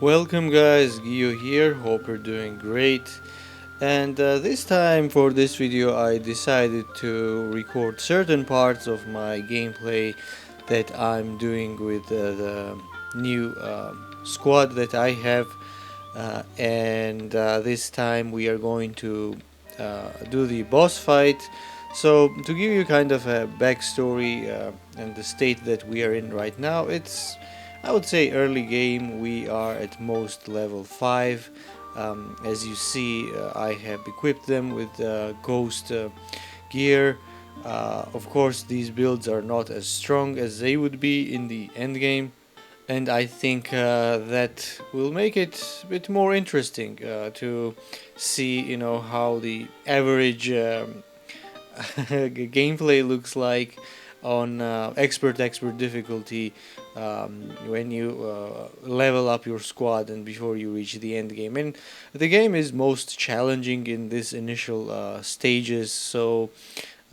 Welcome guys, Gio here, hope you're doing great. And this time for this video I decided to record certain parts of my gameplay that I'm doing with the new squad that I have. And this time we are going to do the boss fight. So to give you kind of a backstory and the state that we are in right now, it's, I would say, early game. We are at most level 5. As you see, I have equipped them with ghost gear. Of course, these builds are not as strong as they would be in the end game, and I think that will make it a bit more interesting to see, how the average gameplay looks like on expert difficulty when you level up your squad and before you reach the end game. And the game is most challenging in this initial stages, so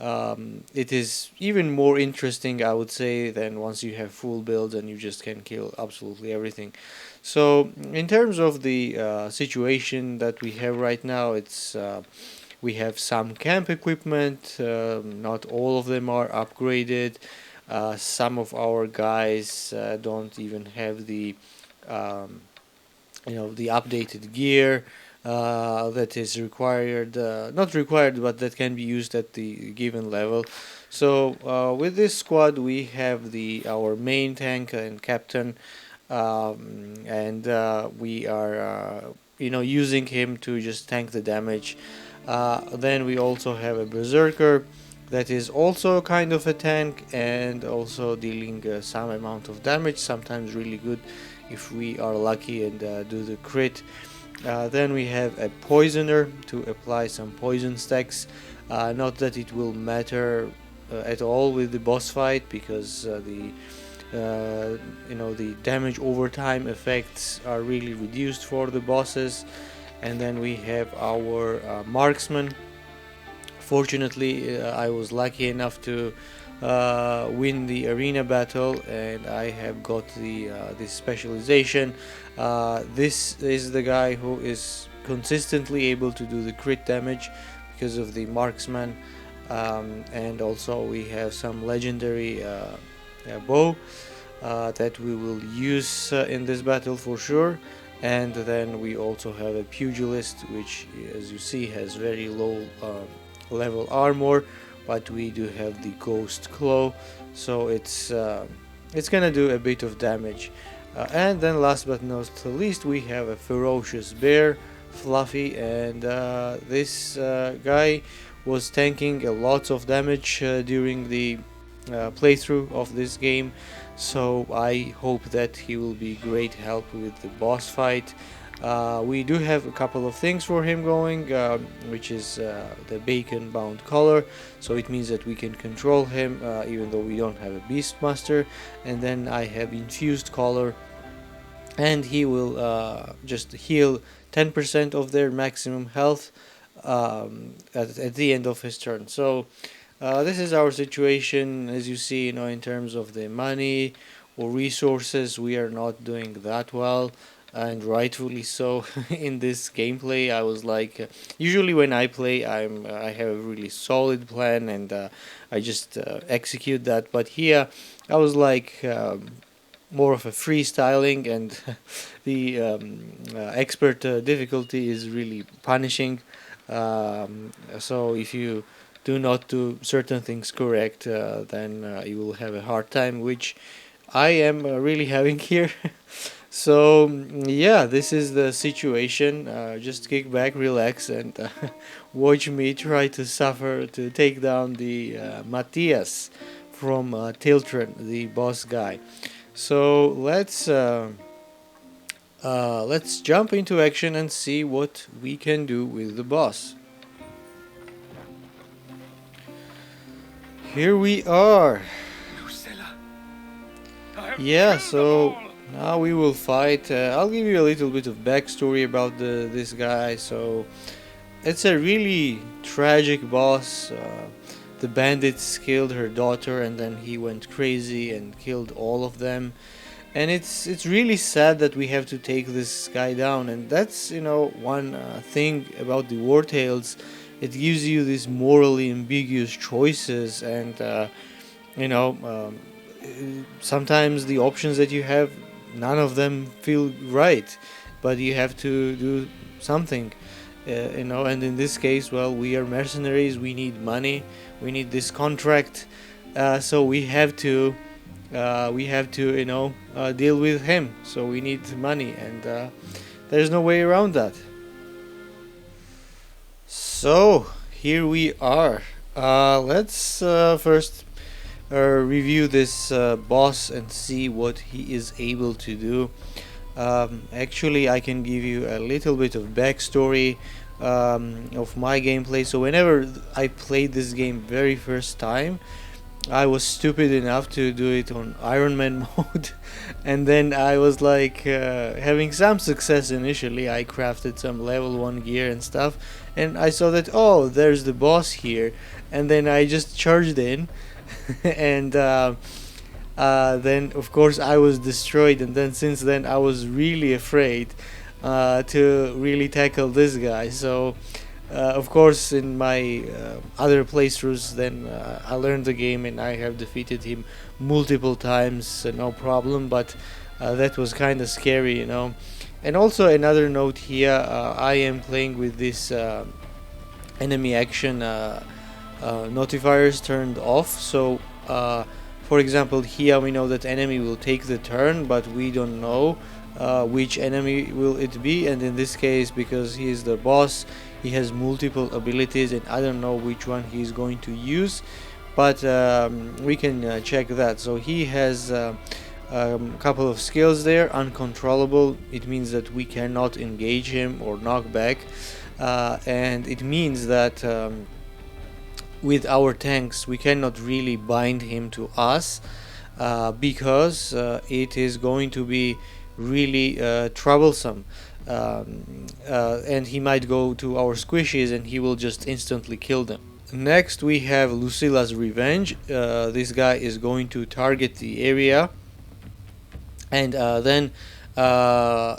it is even more interesting, I would say, than once you have full builds and you just can kill absolutely everything. So in terms of the situation that we have right now, it's we have some camp equipment. Not all of them are upgraded. Some of our guys don't even have the um, the updated gear that is required, not required, but that can be used at the given level. So with this squad, we have the our main tank and captain, and we are using him to just tank the damage. Then we also have a berserker that is also kind of a tank and also dealing some amount of damage, sometimes really good if we are lucky and do the crit. Then we have a poisoner to apply some poison stacks. Not that it will matter at all with the boss fight, because the damage over time effects are really reduced for the bosses. And then we have our marksman. Fortunately, I was lucky enough to win the arena battle, and I have got the this specialization. This is the guy who is consistently able to do the crit damage because of the marksman, and also we have some legendary bow that we will use in this battle for sure. And then we also have a pugilist, which, as you see, has very low level armor, but we do have the ghost claw, so it's gonna do a bit of damage. And then last but not least, we have a ferocious bear, Fluffy, and this guy was tanking a lot of damage during the playthrough of this game, so I hope that he will be great help with the boss fight. We do have a couple of things for him going, which is the bacon bound collar, so it means that we can control him even though we don't have a beastmaster. And then I have infused collar, and he will just heal 10% of their maximum health at the end of his turn. So this is our situation. As you see, in terms of the money or resources, we are not doing that well, and rightfully so. In this gameplay, I was like, usually when I play, I have a really solid plan, and I just execute that. But here, I was like more of a freestyling, and the expert difficulty is really punishing. So if you do not do certain things correct, then you will have a hard time, which I am really having here. So yeah, this is the situation. Just kick back, relax, and watch me try to suffer to take down the Matthias from Tiltron, the boss guy. So let's jump into action and see what we can do with the boss. Here we are. Yeah, so now we will fight. I'll give you a little bit of backstory about this guy. So it's a really tragic boss. The bandits killed her daughter, and then he went crazy and killed all of them. and it's really sad that we have to take this guy down. And that's, you know, one thing about the Wartales. It gives you these morally ambiguous choices, and you know, sometimes the options that you have, none of them feel right, but you have to do something. You know, and in this case, well, we are mercenaries, we need money, we need this contract, so we have to, you know, deal with him, so we need money, and there's no way around that. So here we are. Let's first review this boss and see what he is able to do. Actually, I can give you a little bit of backstory of my gameplay. So whenever I played this game very first time, I was stupid enough to do it on Iron Man mode, and then I was like having some success initially. I crafted some level 1 gear and stuff, and I saw that, oh, there's the boss here, and then I just charged in, and then of course I was destroyed, and then since then I was really afraid to really tackle this guy. So of course, in my other playthroughs, then I learned the game and I have defeated him multiple times, no problem. But that was kind of scary, you know. And also another note here: I am playing with this enemy action notifiers turned off. So, for example, here we know that enemy will take the turn, but we don't know which enemy will it be. And in this case, because he is the boss, he has multiple abilities, and I don't know which one he is going to use, but we can check that. So he has a couple of skills there. Uncontrollable, it means that we cannot engage him or knock back, and it means that with our tanks we cannot really bind him to us, because it is going to be really troublesome, and he might go to our squishies and he will just instantly kill them. Next we have Lucilla's Revenge. This guy is going to target the area, and then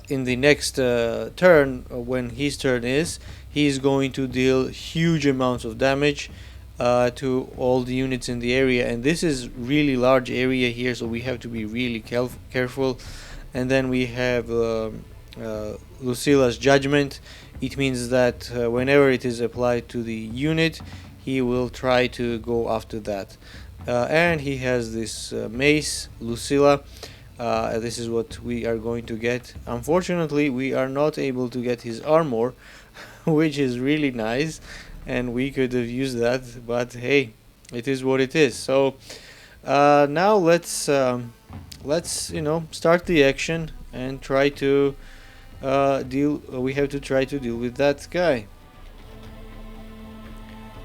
in the next turn, when his turn is, he is going to deal huge amounts of damage to all the units in the area, and this is really large area here, so we have to be really careful. And then we have Lucilla's Judgment. It means that whenever it is applied to the unit, he will try to go after that. And he has this mace, Lucilla. This is what we are going to get. Unfortunately, we are not able to get his armor, which is really nice, and we could have used that, but hey, it is what it is. So now let's you know, start the action and try to we have to try to deal with that guy.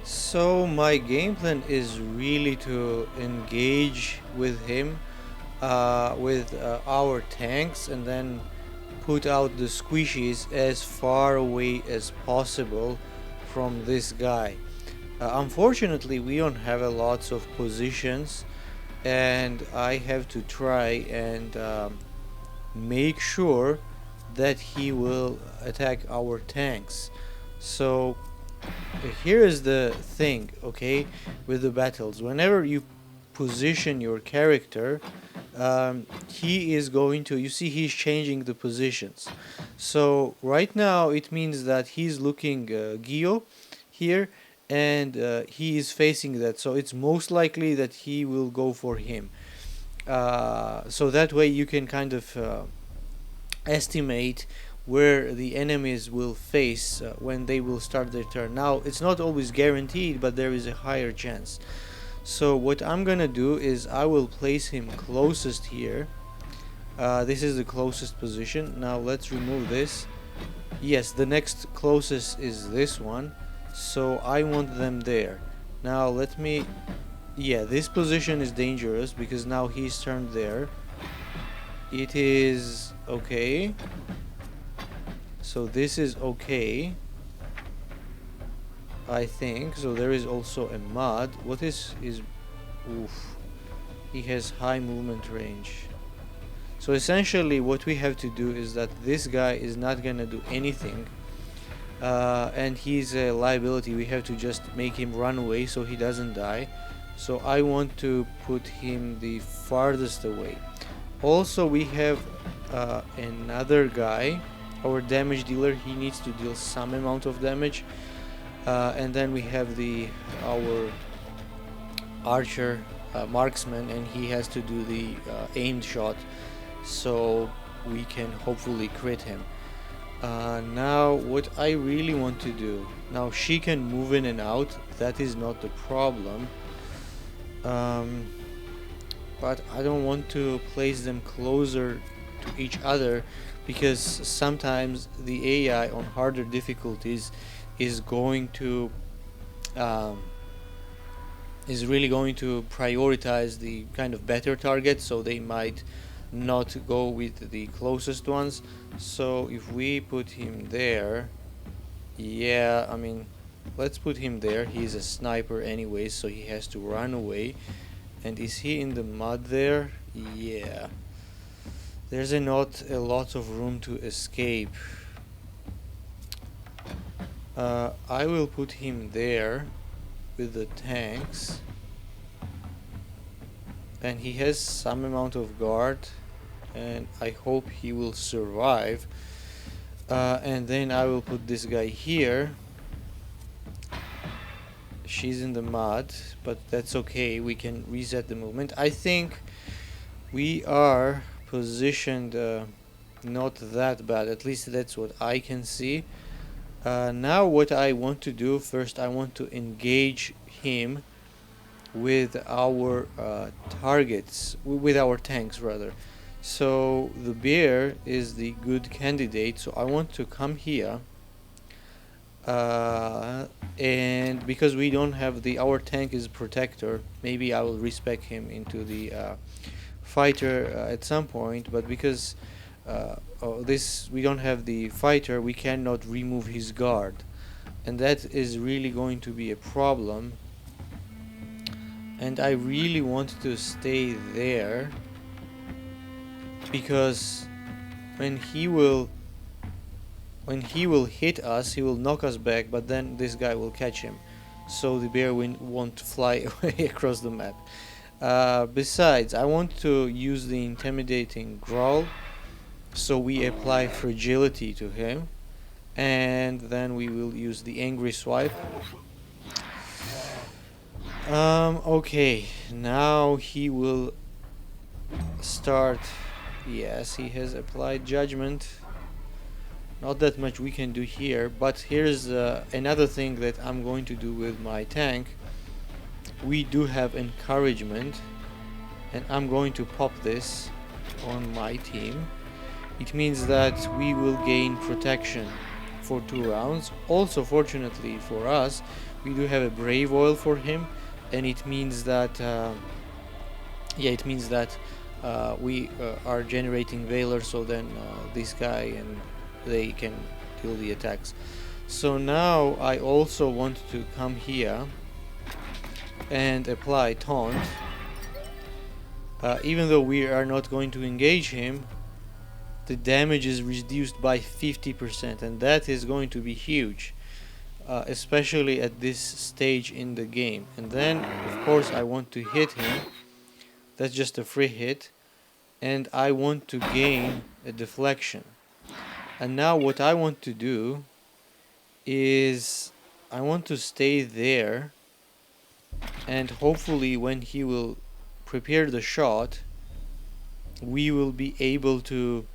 So my game plan is really to engage with him with our tanks, and then put out the squishies as far away as possible from this guy. Unfortunately, we don't have a lots of positions, and I have to try and make sure that he will attack our tanks. So here is the thing, okay, with the battles. Whenever you position your character, he is going to, you see, he's changing the positions. So right now it means that he's looking Gio here, and he is facing that, so it's most likely that he will go for him. So that way you can kind of estimate where the enemies will face when they will start their turn. Now it's not always guaranteed, but there is a higher chance. So what I'm gonna do is I will place him closest here. This is the closest position. Now let's remove this. Yes, the next closest is this one, so I want them there. Now let me, yeah, this position is dangerous because now he's turned there. It is okay, so this is okay, I think. So there is also a mod. What is oof, he has high movement range. So essentially what we have to do is that this guy is not gonna do anything, and he's a liability. We have to just make him run away so he doesn't die. So I want to put him the farthest away. Also we have another guy, our damage dealer. He needs to deal some amount of damage, and then we have our archer, marksman, and he has to do the aimed shot, so we can hopefully crit him. Now what I really want to do, now she can move in and out, that is not the problem, but I don't want to place them closer to each other, because sometimes the AI on harder difficulties is going to is really going to prioritize the kind of better targets, so they might not go with the closest ones. So if we put him there, yeah, I mean, let's put him there. He's a sniper anyway, so he has to run away. And is he in the mud there? Yeah, there's not a lot of room to escape. I will put him there with the tanks, and he has some amount of guard, and I hope he will survive. And then I will put this guy here. She's in the mud, but that's okay, we can reset the movement. I think we are positioned not that bad, at least that's what I can see. Now what I want to do first, I want to engage him with our targets, with our tanks rather. So the bear is the good candidate, so I want to come here, and because we don't have our tank is protector, maybe I will respec him into the fighter at some point, but because we don't have the fighter, we cannot remove his guard, and that is really going to be a problem. And I really want to stay there, because when he will hit us, he will knock us back, but then this guy will catch him, so the bear won't fly away across the map. Besides, I want to use the intimidating growl, so we apply fragility to him, and then we will use the angry swipe. Okay, now he will start. Yes, he has applied judgment. Not that much we can do here, but here's another thing that I'm going to do with my tank. We do have encouragement, and I'm going to pop this on my team. It means that we will gain protection for 2 rounds. Also, fortunately for us, we do have a brave oil for him, and it means that we are generating Valor, so then this guy and they can kill the attacks. So now I also want to come here and apply taunt. Even though we are not going to engage him, the damage is reduced by 50%, and that is going to be huge, especially at this stage in the game. And then of course I want to hit him. That's just a free hit, and I want to gain a deflection. And now what I want to do is I want to stay there, and hopefully when he will prepare the shot, we will be able to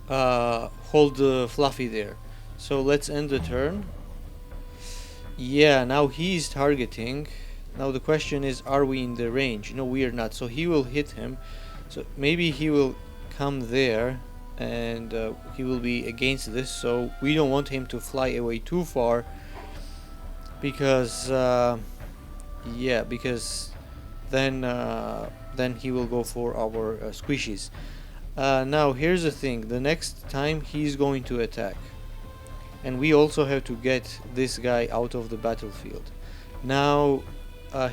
hold the Fluffy there. So let's end the turn. Yeah, now he's targeting. Now the question is, are we in the range? No, we are not. So he will hit him. So maybe he will come there, and he will be against this. So we don't want him to fly away too far, because because then he will go for our squishies. Now here's the thing, the next time he's going to attack, and we also have to get this guy out of the battlefield. Now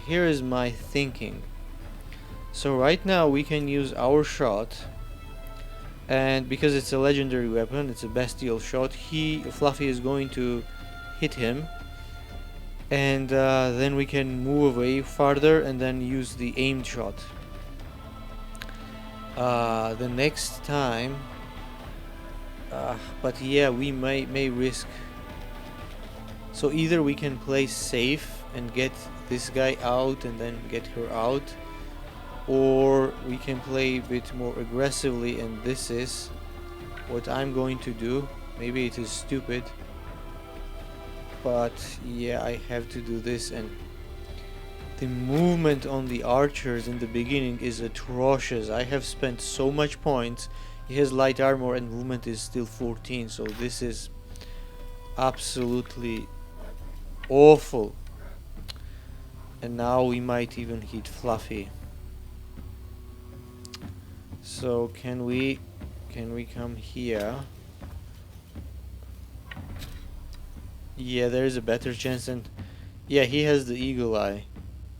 here is my thinking. So right now we can use our shot, and because it's a legendary weapon, it's a bestial shot, Fluffy is going to hit him, and then we can move away farther and then use the aimed shot. The next time, but yeah, we may risk. So either we can play safe and get this guy out and then get her out, or we can play a bit more aggressively, and this is what I'm going to do. Maybe it is stupid, but yeah, I have to do this. And the movement on the archers in the beginning is atrocious. I have spent so much points. He has light armor and movement is still 14, so this is absolutely awful. And now we might even hit Fluffy. So can we come here? Yeah, there is a better chance, and yeah, he has the eagle eye,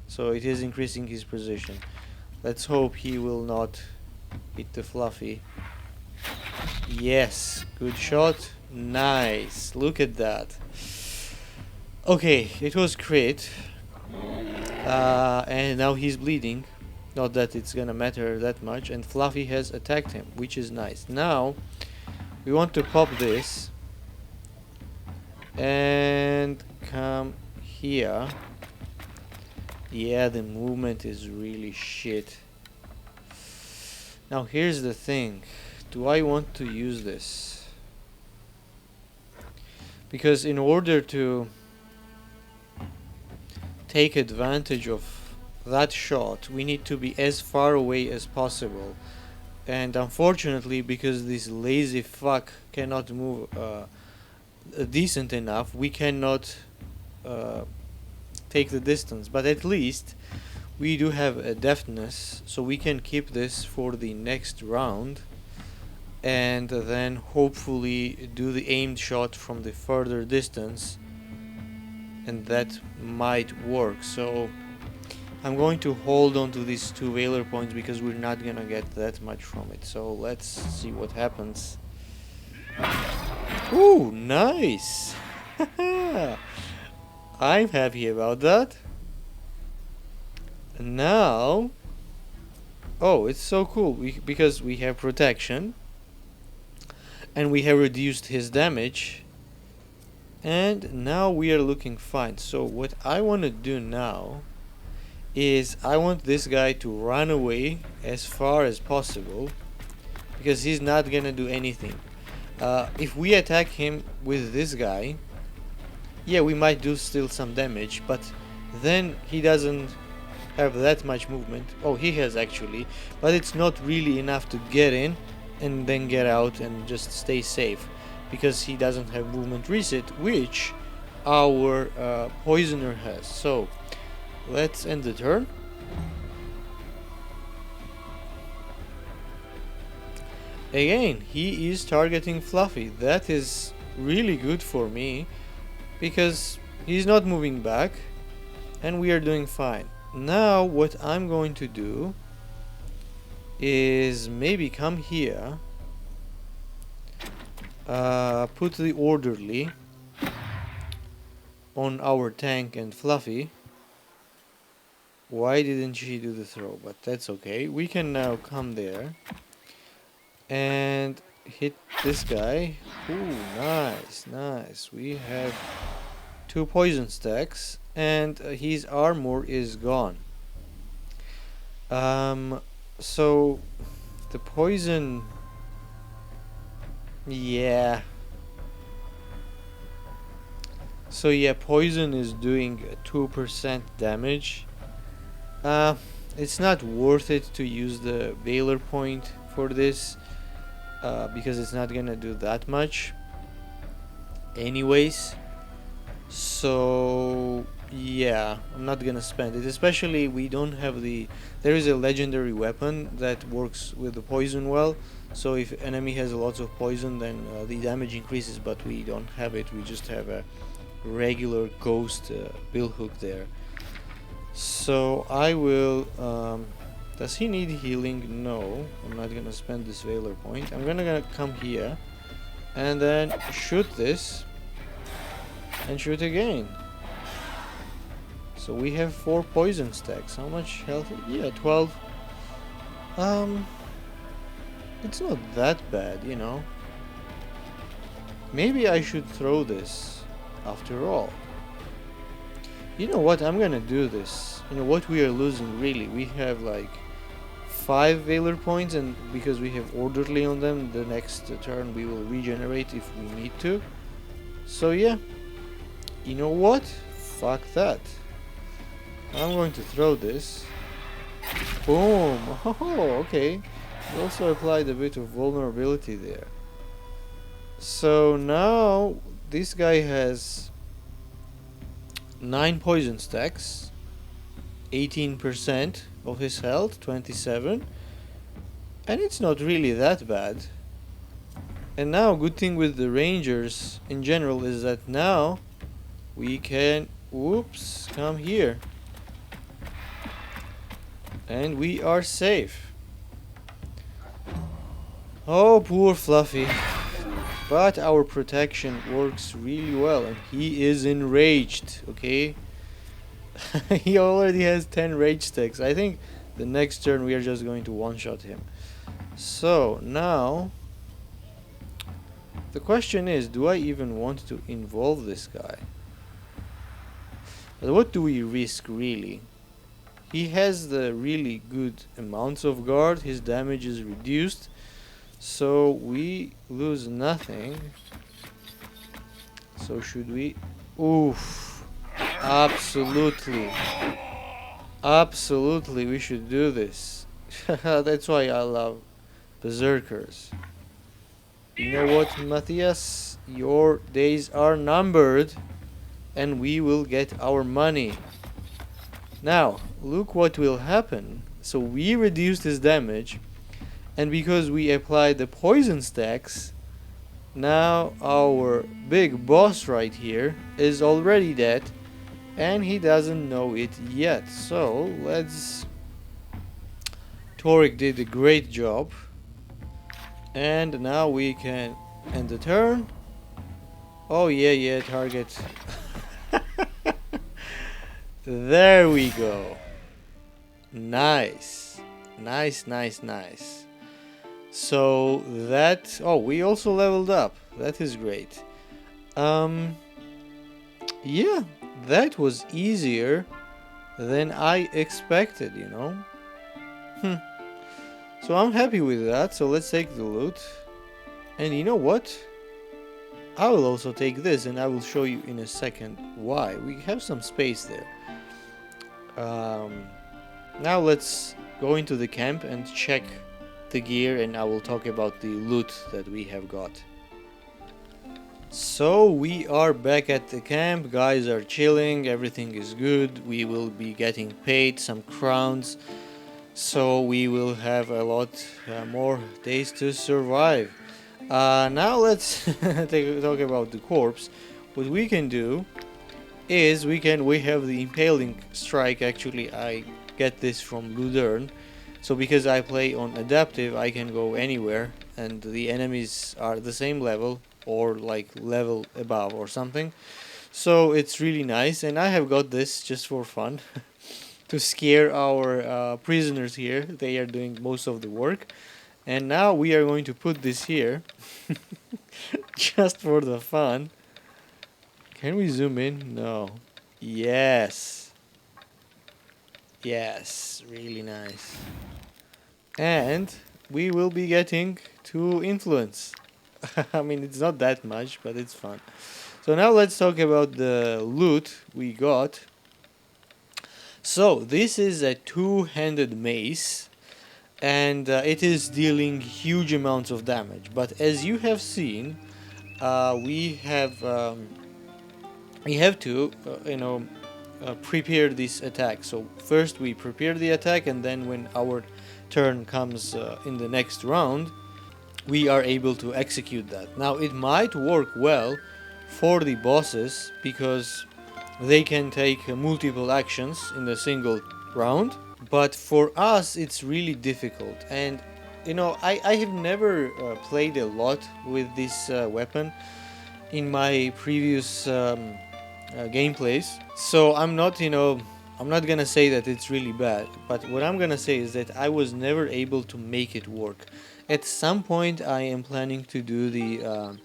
so it is increasing his position. Let's hope he will not hit the Fluffy. Yes, good shot. Nice. Look at that. Okay, it was crit. And now he's bleeding. Not that it's gonna matter that much. And Fluffy has attacked him, which is nice. Now, we want to pop this. And come here. Yeah, the movement is really shit. Now, here's the thing. Do I want to use this? Because in order to take advantage of that shot, we need to be as far away as possible. And unfortunately, because this lazy fuck cannot move decent enough, we cannot take the distance. But at least we do have a deftness, so we can keep this for the next round, and then hopefully do the aimed shot from the further distance, and that might work. So I'm going to hold on to these 2 Valor points because we're not gonna get that much from it. So let's see what happens. Ooh, nice! I'm happy about that. And now, oh, it's so cool because we have protection and we have reduced his damage, and now we are looking fine. So what I want to do now is I want this guy to run away as far as possible because he's not gonna do anything. If we attack him with this guy, yeah, we might do still some damage, but then he doesn't have that much movement. Oh, he has actually, but it's not really enough to get in and then get out and just stay safe, because he doesn't have movement reset, which our poisoner has. So let's end the turn. Again, he is targeting Fluffy. That is really good for me because he's not moving back and we are doing fine. Now what I'm going to do is maybe come here, put the orderly on our tank and Fluffy. Why didn't she do the throw? But that's okay. We can now come there and hit this guy. Ooh, nice, nice. We have 2 poison stacks and his armor is gone. So the poison, yeah. So yeah, poison is doing 2% damage. It's not worth it to use the Valor point for this, because it's not gonna do that much anyways. So yeah, I'm not gonna spend it, especially we don't have there is a legendary weapon that works with the poison well, so if enemy has lots of poison, then the damage increases, but we don't have it. We just have a regular ghost billhook there. So I will Does he need healing? No. I'm not gonna spend this Valor point. I'm gonna come here and then shoot this and shoot again. So we have 4 poison stacks. How much health? Yeah, 12. It's not that bad, you know. Maybe I should throw this after all. You know what? I'm gonna do this. You know what we are losing really? We have like 5 Valor points, and because we have Orderly on them, the next turn we will regenerate if we need to. So yeah. You know what? Fuck that. I'm going to throw this. Boom! Oh, okay. We also applied a bit of vulnerability there. So now this guy has 9 poison stacks, 18% of his health, 27, and it's not really that bad. And now, good thing with the Rangers in general is that now we can, whoops, come here. And we are safe. Oh, poor Fluffy. But our protection works really well, and he is enraged, okay? He already has 10 rage stacks. I think the next turn we are just going to one-shot him. So, now the question is, do I even want to involve this guy? But what do we risk really? He has the really good amounts of guard, his damage is reduced, so we lose nothing. So should we? Oof. Absolutely. Absolutely we should do this. That's why I love Berserkers. You know what, Matthias? Your days are numbered, and we will get our money. Now, look what will happen. So we reduced his damage, and because we applied the poison stacks, now our big boss right here is already dead, and he doesn't know it yet. So let's... Toric did a great job, and now we can end the turn. Oh yeah, target. There we go. Nice. Nice. So that... Oh, we also leveled up. That is great. Yeah, that was easier than I expected, you know. So I'm happy with that. So let's take the loot. And you know what? I will also take this, and I will show you in a second why. We have some space there. Now let's go into the camp and check the gear, and I will talk about the loot that we have got. So we are back at the camp, guys are chilling, everything is good, we will be getting paid some crowns, so we will have a lot more days to survive. Now let's talk about the corpse. What we can do is we have the impaling strike. Actually, I get this from Ludern, so because I play on adaptive, I can go anywhere and the enemies are the same level or like level above or something, so it's really nice. And I have got this just for fun to scare our prisoners here. They are doing most of the work, and now we are going to put this here just for the fun. Can we zoom in? No. Yes, really nice. And we will be getting 2 influence. I mean, it's not that much, but it's fun. So now let's talk about the loot we got. So this is a 2-handed mace, and it is dealing huge amounts of damage. But as you have seen, we have to prepare this attack. So first we prepare the attack, and then when our turn comes in the next round, we are able to execute that. Now it might work well for the bosses because they can take multiple actions in a single round, but for us it's really difficult. And I have never played a lot with this weapon in my previous gameplays, so I'm not gonna say that it's really bad, but what I'm gonna say is that I was never able to make it work. At some point I am planning to do the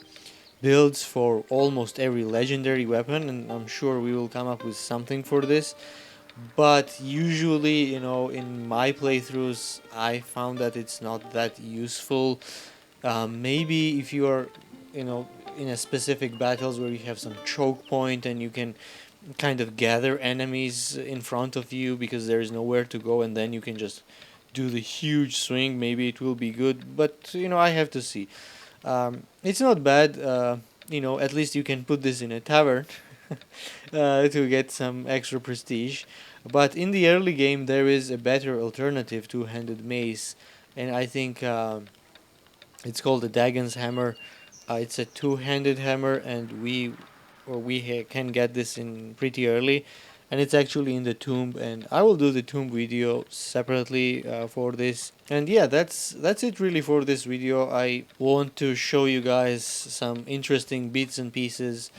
builds for almost every legendary weapon, and I'm sure we will come up with something for this. But usually, in my playthroughs, I found that it's not that useful. Maybe if you are, in a specific battles where you have some choke point and you can kind of gather enemies in front of you because there is nowhere to go, and then you can just do the huge swing. Maybe it will be good, but I have to see. It's not bad. At least you can put this in a tavern to get some extra prestige. But in the early game, there is a better alternative two-handed mace, and I think it's called the Dagon's hammer. It's a two-handed hammer, and we can get this in pretty early, and it's actually in the tomb. And I will do the tomb video separately for this. And yeah, that's it really for this video. I want to show you guys some interesting bits and pieces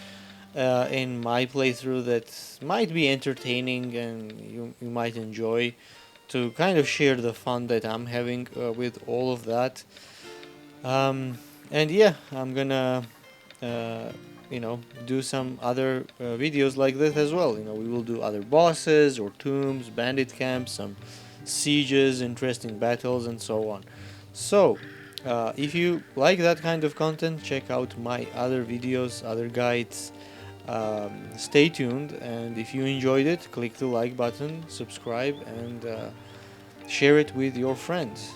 in my playthrough that might be entertaining and you might enjoy, to kind of share the fun that I'm having with all of that. And yeah, I'm gonna do some other videos like this as well. We will do other bosses or tombs, bandit camps, some sieges, interesting battles, and so on. So if you like that kind of content, check out my other videos, other guides. Stay tuned, and if you enjoyed it, click the like button, subscribe, and share it with your friends.